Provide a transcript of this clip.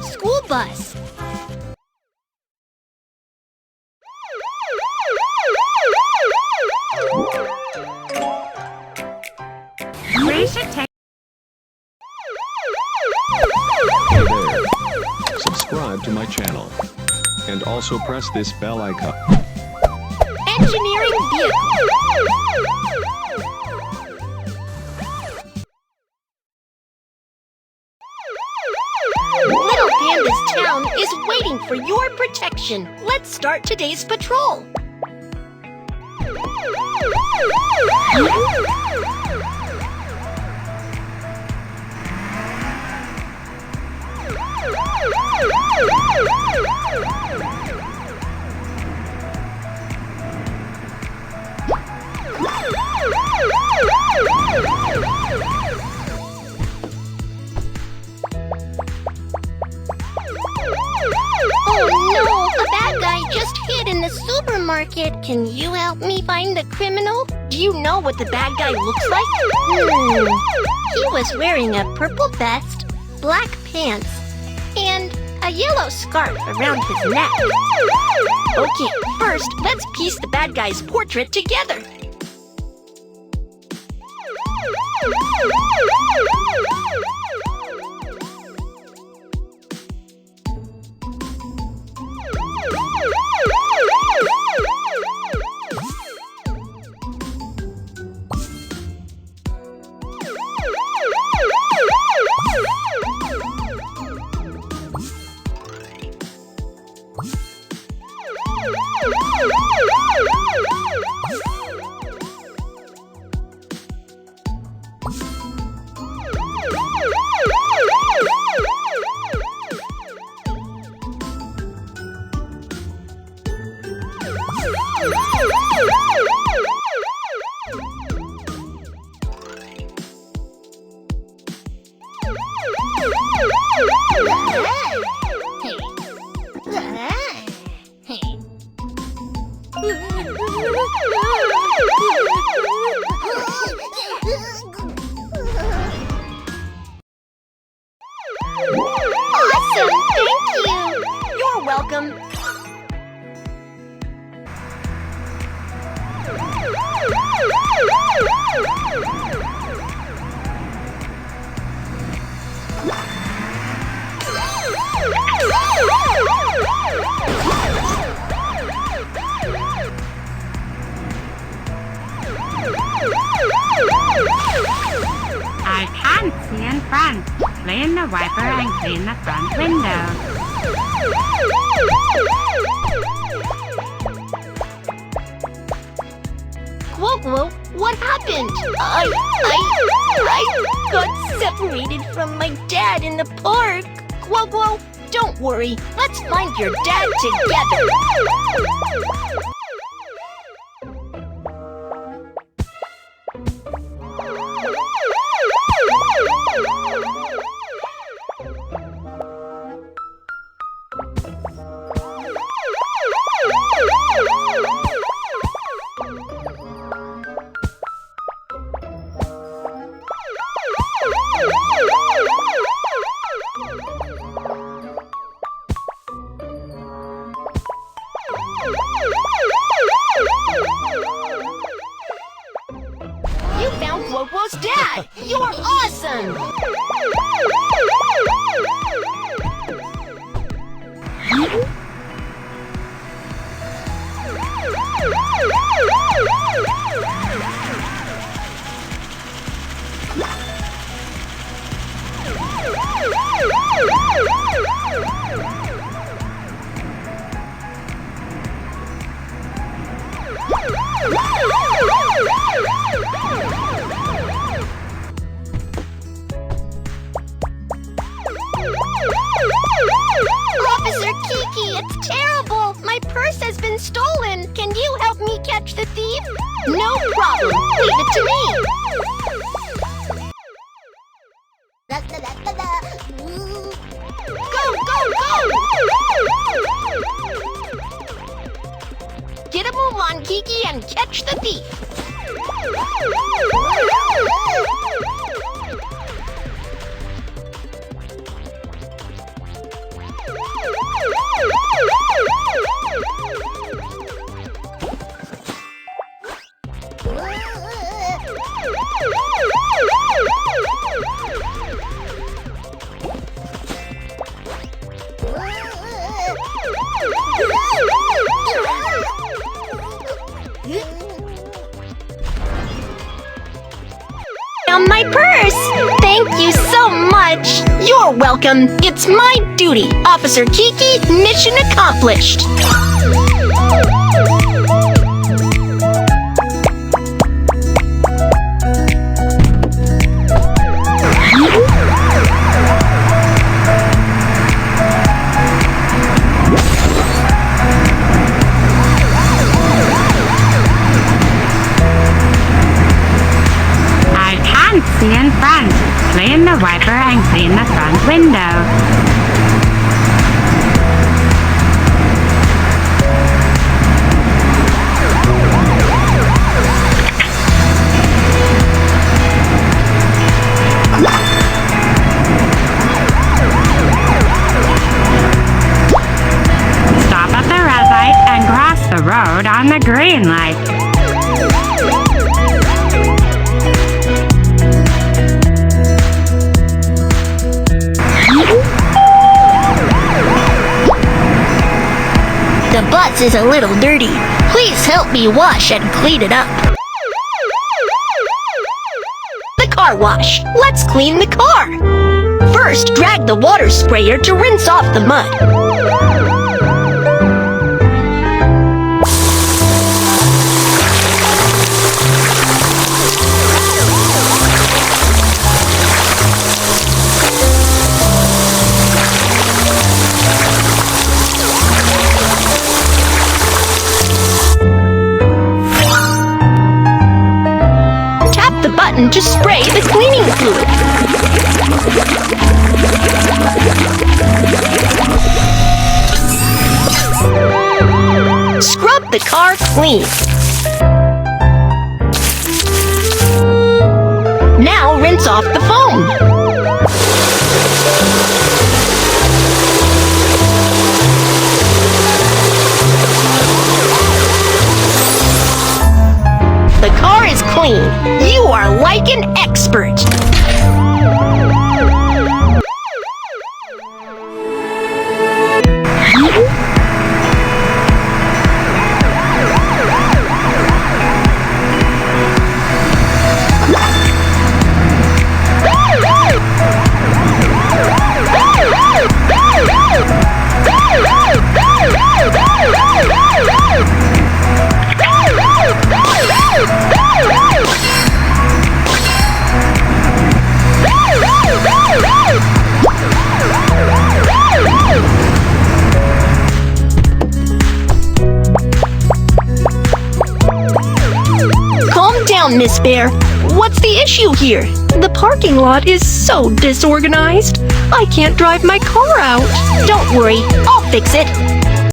School bus. We should take. Hey there. Subscribe to my channel. And also press this bell icon. Engineering vehicle. Little Panda's town is waiting for your protection. Let's start today's patrol. Oh no! A bad guy just hid in the supermarket. Can you help me find the criminal? Do you know what the bad guy looks like? He was wearing a purple vest, black pants, and a yellow scarf around his neck. Okay, first, let's piece the bad guy's portrait together. Awesome! Thank you! You're welcome! I can't see in front. Clean the wiper and clean the front window. Whoa, what happened? I got separated from my dad in the park. Whoa, don't worry. Let's find your dad together. You found Wowo's dad! You're awesome! Officer Kiki, it's terrible! My purse has been stolen! Can you help me catch the thief? No problem! Leave it to me! Go! Get a move on, Kiki, and catch the thief! officers. Thank you so much. You're welcome. It's my duty. Officer Kiki, mission accomplished. I can't see in front. Clean the wiper and clean the front window. Stop at the red light and cross the road on the green light. The bus is a little dirty. Please help me wash and clean it up. The car wash. Let's clean the car. First, drag the water sprayer to rinse off the mud. Tap the button to spray the cleaning fluid. Scrub the car clean. Now rinse off the foam. The car is clean. You are like an expert. Calm down, Miss Bear. What's the issue here? The parking lot is so disorganized. I can't drive my car out. Don't worry, I'll fix it.